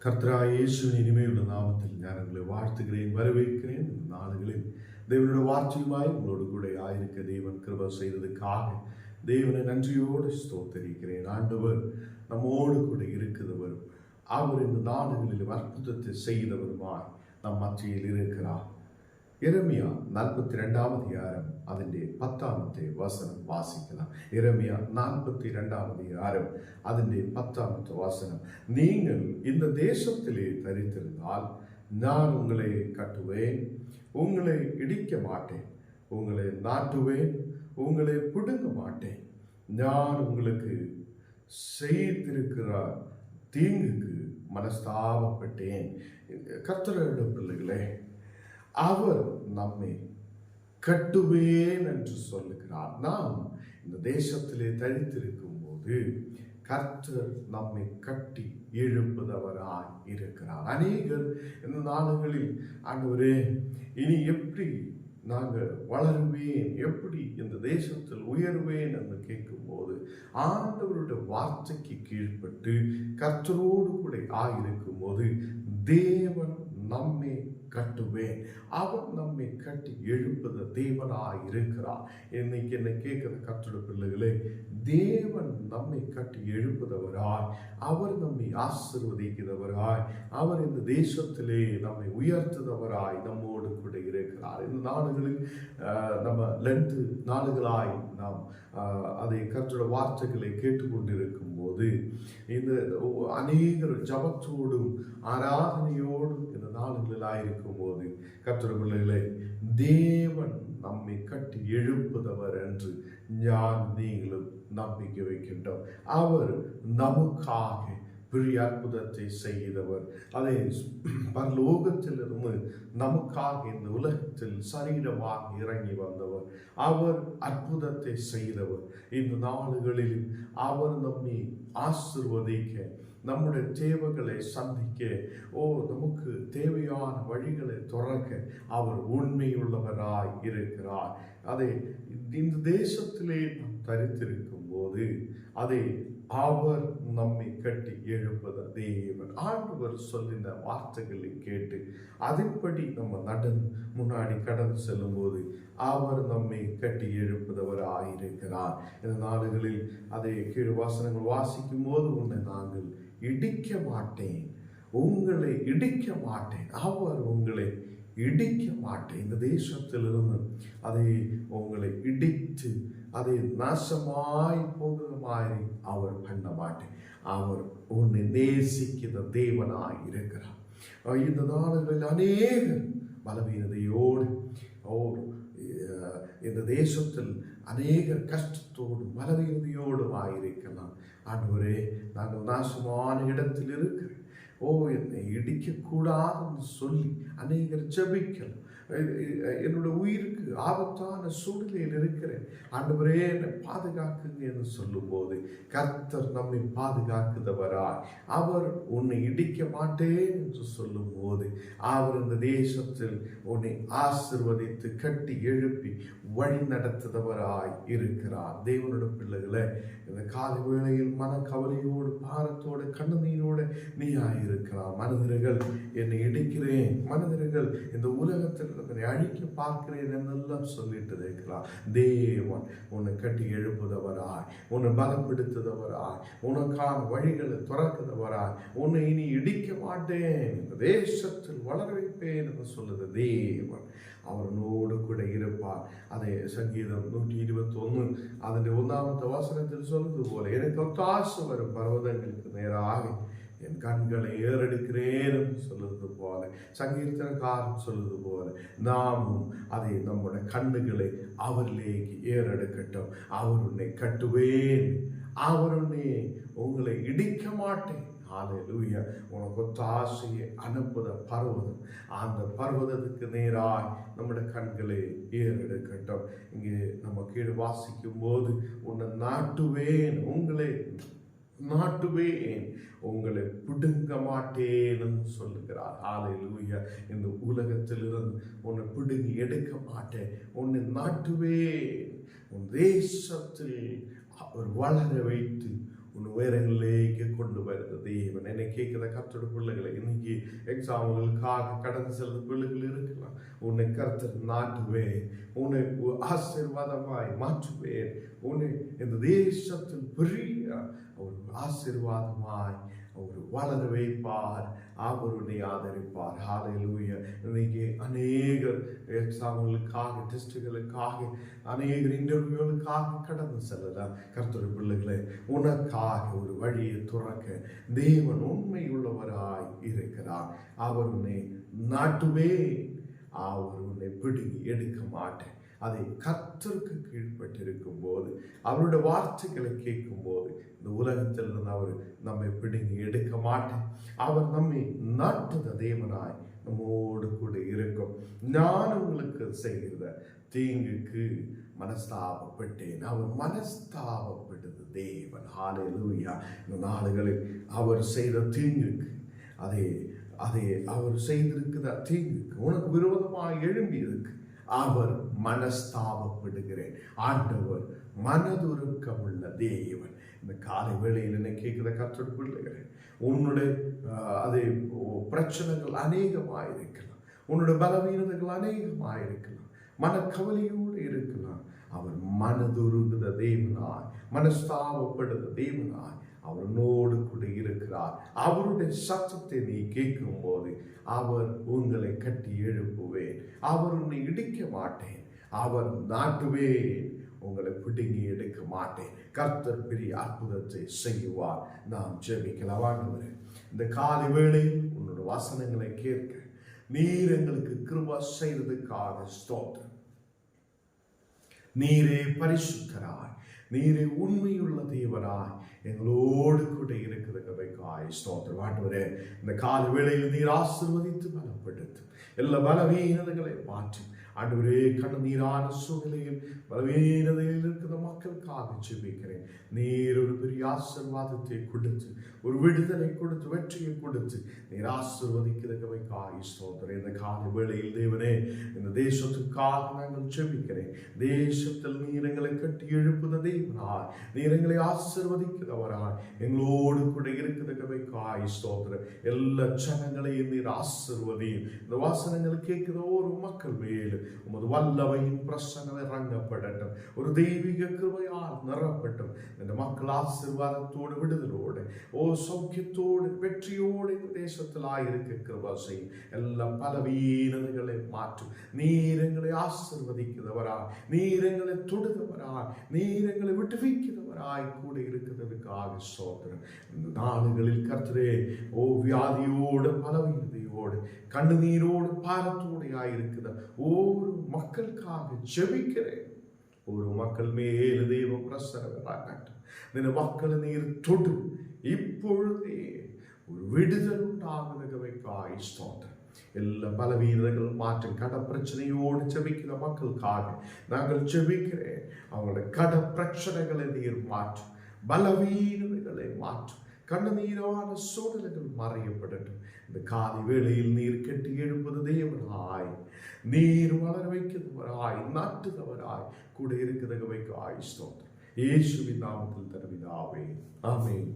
கர்த்தராகிய இயேசுவின் இனிமையுள்ள நாமத்தில் நான் உங்களை வாழ்த்துகிறேன், வரவேற்கிறேன். இந்த நாடுகளில் தேவனுடைய வார்த்தையுமாய் உங்களோடு கூட ஆயிருக்க தேவன் கிருபை செய்ததுக்காக தேவனை நன்றியோடு ஸ்தோத்தரிக்கிறேன். ஆண்டவர் நம்மோடு கூட இருக்கிறவரும், அவர் இந்த நாடுகளில் அற்புதத்தை செய்தவருமாய் நம் மத்தியில் இருக்கிறார். எரேமியா 42 அதிகாரம் അതിൻ്റെ 10 വചനം വാസിക്കണം. எரேமியா 42 அதிகாரம் അതിൻ്റെ 10 வசனம். நீங்கள் இந்த தேசத்திலே தரித்திருந்தால் நான் உங்களை கட்டுவேன், உங்களை இடிக்க மாட்டேன், உங்களை நாட்டுவேன், உங்களை பிடுங்க மாட்டேன். நான் உங்களுக்கு செய்திருக்கிற தீங்குக்கு மனஸ்தாபப்பட்டேன். கர்த்தருடைய பிள்ளைகளே, அவர் நம்மை கட்டுவேன் என்று சொல்லுகிறார். நாம் இந்த தேசத்திலே தரித்திருக்கும் போது கர்த்தர் நம்மை கட்டி எழுப்புதவராய் இருக்கிறார். அநேகர் இந்த நாடுகளில் ஆண்டவரே இனி எப்படி நாங்கள் வளருவேன், எப்படி இந்த தேசத்தில் உயர்வேன் என்று கேட்கும்போது ஆண்டவருடைய வார்த்தைக்கு கீழ்ப்பட்டு கர்த்தரோடு கூட ஆயிருக்கும் போது தேவன் நம்மை கட்டுவேன், அவர் நம்மை கட்டி எழுப்புத தேவனாய் இருக்கிறார். இன்னைக்கு என்ன கேட்கிற கர்த்தருடைய பிள்ளைகளே, தேவன் நம்மை கட்டி எழுப்புதவராய், அவர் நம்மை ஆசீர்வதிக்கிறவராய், அவர் இந்த தேசத்திலே நம்மை உயர்த்துதவராய் நம்மோடு கூட இருக்கிறார். இந்த நாடுகளில் நம்ம லென்த் நாடுகளாய் நாம் அதை கர்த்தருடைய வார்த்தைகளை கேட்டுக்கொண்டிருக்கும் போது இந்த அநேகர் ஜபத்தோடும் ஆராதனையோடும் இந்த நாடுகளிலாயிருக்கும் போது கர்த்தருடைய பிள்ளைகளே, தேவன் நம்மை கட்டி எழுப்புதவர் என்று நீங்களும் நம்பிக்கை வைக்கின்றோம். அவர் நமக்காக பெரிய அற்புதத்தை செய்தவர். அதை பரலோகத்திலிருந்து நமக்காக இந்த உலகத்தில் சரீரமாக இறங்கி வந்தவர். அவர் அற்புதத்தை செய்தவர். இந்த நாடுகளில் அவர் நம்மை ஆசீர்வதிக்க, நம்முடைய தேவைகளை சந்திக்க, நமக்கு தேவையான வழிகளை துறக்க அவர் உண்மையுள்ளவராய் இருக்கிறார். அதை இந்த தேசத்திலே நாம் தரித்திருக்கும் போது அதை அவர் நம்மை கட்டி எழுப்பத தேவன். ஆண்டவர் சொல்லின வார்த்தைகளை கேட்டு அதன்படி நம்ம முன்னாடி கடந்து செல்லும் போது அவர் நம்மை கட்டி எழுப்புதவராயிருக்கிறார். இந்த நாடுகளில் அதை கீழ் வாசனங்கள் வாசிக்கும் போது உன்னை நாங்கள் இடிக்க மாட்டேன், உங்களை இடிக்க மாட்டேன், அவர் உங்களை இடிக்க மாட்டேன். இந்த தேசத்திலிருந்து அதை உங்களை இடித்து அதை நாசமாய் போகிற மாதிரி அவர் பண்ண மாட்டேன். அவர் உன்னை நேசிக்கிற தேவனாய் இருக்கிறார். இந்த நாடுகளில் அநேகர் பலவீனதையோடு இந்த தேசத்தில் அநேகர் கஷ்டத்தோடு பலவீனதையோடும் ஆயிருக்கலாம். ஆண்டவரே, நாங்கள் நாசமான இடத்தில் இருக்கிறேன், என்னை இடிக்கக்கூடாதுன்னு சொல்லி அநேகர் ஜெபிக்கலாம். என்னோட உயிருக்கு ஆபத்தான சூழ்நிலையில் இருக்கிறேன், ஆண்டவரே என்னை பாதுகாக்குங்க என்று சொல்லும் போது கர்த்தர் நம்மை பாதுகாக்குதவராய், அவர் உன்னை இடிக்க மாட்டேன் என்று சொல்லும் போது அவர் இந்த தேசத்தில் உன்னை ஆசீர்வதித்து கட்டி எழுப்பி வழி நடத்துதவராய் இருக்கிறார். தேவனுடைய பிள்ளைகளை, இந்த காலை வேளையில் மன கவலையோடு பாரத்தோடு கண்ணீரோடு நீ ஆயிருக்கலாம். மனிதர்கள் என்னை இடிக்கிறேன், மனிதர்கள் இந்த உலகத்தில் அழிக்க பார்க்கிறேன் என்னெல்லாம் சொல்லிட்டு இருக்கிறார். தேவன் உன்னை கட்டி எழுப்புதவராய், உன்னை பலப்படுத்துதவராய், உனக்கான வழிகளை துறக்குதவராய், உன்னை இனி இடிக்க மாட்டேன், இந்த தேசத்தில் வளர வைப்பேன் என்று சொல்லுது தேவன். அவனோடு கூட இருப்பார். அதை சங்கீதம் 121 அதனுடைய 1 வசனத்தில் சொல்லுது போல, எனக்கு ஒத்தாசை வரும் பர்வதங்களுக்கு நேராக என் கண்களை ஏறெடுக்கிறேன் என்று சொல்லுவது போல, சங்கீர்த்தனக்காரன் சொல்லுவது போல நாமும் அதை நம்முடைய கண்ணுகளை அவரிலேக்கு ஏறெடுக்கட்டும். அவர் உன்னை கட்டுவேன், அவர் உங்களை இடிக்க மாட்டேன். ஹல்லேலூயா. உனக்கு ஒத்தாசையை அனுப்புத பர்வதம், அந்த பர்வதத்துக்கு நேராய் நம்முடைய கண்களை ஏறெடுக்கட்டும். இங்கே நம்ம கீழே வாசிக்கும் போது உன்னை நாட்டுவேன், உங்களை நாட்டுவேன், உங்களை பிடுங்க மாட்டேன் சொல்லுகிறார். ஹல்லேலூயா. இந்த உலகத்திலிருந்து உன்னை பிடுங்கி எடுக்க மாட்டேன், உன்னை நாட்டுவேன், உன் தேசத்தில் அவர் வளர வைத்து உன் உயரங்களிலேக்கு கொண்டு வருகிற தேவன். என்னை கேட்கிற கர்த்தருடைய பிள்ளைகளை, இன்னைக்கு எக்ஸாம்களுக்காக கடந்து செல்ற பிள்ளைகள் இருக்கலாம். உன்னை கர்த்தர் நாட்டுவேன், உன்னை ஆசீர்வாதமாய் மாற்றுவேன், உன்னை இந்த தேசத்தில் பெரிய ஒரு ஆசீர்வாதமாய் அவர் வளர வைப்பார், அவர் உன்னை ஆதரிப்பார். ஹல்லேலூயா. இன்னைக்கு அநேகர் எக்ஸாம்களுக்காக, டெஸ்ட்டுகளுக்காக, அநேகர் இன்டர்வியூகளுக்காக கடந்து செல்லலாம். கர்த்தருடைய பிள்ளைகளை, உனக்காக ஒரு வழியை துறக்க தேவன் உண்மை உள்ளவராய் இருக்கிறார். அவர் உன்னை நாட்டுவே, அவர் உன்னை பிடுங்கி எடுக்க மாட்டேன். அதை கர்த்தருக்கு கீழ்பட்டிருக்கும் போது, அவருடைய வார்த்தைகளை கேட்கும் போது, இந்த உலகத்தில் இருந்து அவர் நம்மை பிடுங்கி எடுக்க மாட்டேன். அவர் நம்மை நாட்டுத தேவனாய் நம்மோடு கூட இருக்கும். நான் உங்களுக்கு செய்கிற தீங்குக்கு மனஸ்தாபப்பட்டேன், அவர் மனஸ்தாபப்பட்டது தேவன். ஹல்லேலூயா. இந்த நாடுகளில் அவர் செய்த தீங்குக்கு, அதை அவர் செய்திருக்கிற தீங்குக்கு, உனக்கு விரோதமாக எழும்பியதுக்கு அவர் மனஸ்தாபப்படுகிறேன். ஆண்டவர் மனதுருக்கமுள்ள தேவன். இந்த காலை வேளையில் என்ன கேட்கிற கர்த்தருடைய பிள்ளைகளே, உன்னுடைய பிரச்சனைகள் அநேகமாயிருக்கலாம், உன்னுடைய பலவீனதைகள் அநேகமாயிருக்கலாம், மனக்கவலையோடு இருக்கலாம். அவர் மனதுருகுத தேவனாய், மனஸ்தாபப்படுத தேவனாய் அவனோடு கூட இருக்கிறார். அவருடைய சத்தத்தை நீ கேட்கும் போது அவர் உங்களை கட்டி எழுப்புவேன், அவர் உன்னை இடிக்க மாட்டேன், அவர் நாட்டுவேன், உங்களை பிடுங்கி எடுக்க மாட்டேன். கர்த்தர் பெரிய அற்புதத்தை செய்வார். நாம் ஜெபிக்கலாம். ஆண்டவரே, இந்த காலை வேளையில் உன்னோட வசனங்களை கேட்க நீர் எங்களுக்கு கிருபை செய்ததுக்காக ஸ்தோத்திரம். நீரே பரிசுத்தராய், நீரே உண்மையுள்ள தேவனாய் எங்களோடு கூட இருக்கிறதுக்காய் ஸ்தோத்திரம். ஆண்டவரே, இந்த கால வேளையில் நீர் ஆசீர்வதித்து பலப்படுத்து, எல்லா பலவீனங்களை மாற்றி ஆண்டவரே, கண்ணீரான சூழ்நிலையில் பலவீனதையில் இருக்கிற மக்களுக்காக ஜெபிக்கிறேன். நீர் ஒரு பெரிய ஆசீர்வாதத்தை கொடுத்து, ஒரு விடுதலை கொடுத்து, வெற்றியை கொடுத்து நீர் ஆசீர்வதிக்கிறதுக்காய் ஸ்தோத்திரம். இந்த கால வேளையில் தேவனே, இந்த தேசத்துக்காக நாங்கள் ஜெபிக்கிறேன். தேசத்தில் நீர் எங்களை கட்டி எழுப்புத தேவனாய், நீர் எங்களை ஆசீர்வதிக்கிறவராய் எங்களோடு கூட இருக்கிறதுக்காய் ஸ்தோத்திரம். எல்லா ஜனங்களையும் நீர் ஆசீர்வதியும். இந்த வாசனங்களை கேட்கிற ஒரு மக்கள் மேலும் உமது வல்லமையின் பிரசன்னம் இறங்கப்படட்டும். ஒரு தெய்வீக கிருபையால் நிரப்பட்டும். இந்த மக்கள் ஆசீர்வாதத்தோடு, விடுதலோடு, சௌக்கியத்தோடு, வெற்றியோடு இந்த தேசத்தில் ஆயிருக்க கிருபை செய்யும். எல்லா பலவீனங்களை மாற்றும். நீர் எங்களை ஆசீர்வதிக்கிறவராய், நீர் எங்களை தொடுகிறவராய், நீர் எங்களை விட்டுவிக்கிறவராய் கூட இருக்கிறதுக்காக ஸ்தோத்திரம். இந்த நாடுகளில் கர்த்தரே, வியாதியோடு, பலவீனதையோடு, கண்ணீரோடு, பாரத்தோடு ஆயிருக்கிற ஒரு மக்களுக்காக ஜெபிக்கிறேன். ஒரு மக்கள் மேல் தேவ பிரசன்னமாகட்டும். இந்த மக்களை நீர் தொடு, இப்பொழுதே ஒரு விடுதல் உண்டாகுவதற்காக ஸ்தோத்திரம். எல்லா பலவீனங்கள் மாற்றும். கட பிரச்சனையோடு ஜெபிக்கிற மக்களுக்காக நாங்கள் ஜெபிக்கிறேன். அவங்களுடைய கட பிரச்சனைகளை நீர் மாற்றும், பலவீனங்களை மாற்றும், கண்ணீரான சூழல்கள் மறையப்படட்டும். இந்த காலை வேளையில் நீர் கட்டி எழுப்பது தேவனாய், நீர் வளர வைக்கிறவராய், நாட்டுகிறவராய் கூட இருக்கிறதுக்காய் ஸ்தோத்திரம். இயேசுவின் நாமத்தில் தருவிதாவே, ஆமென்.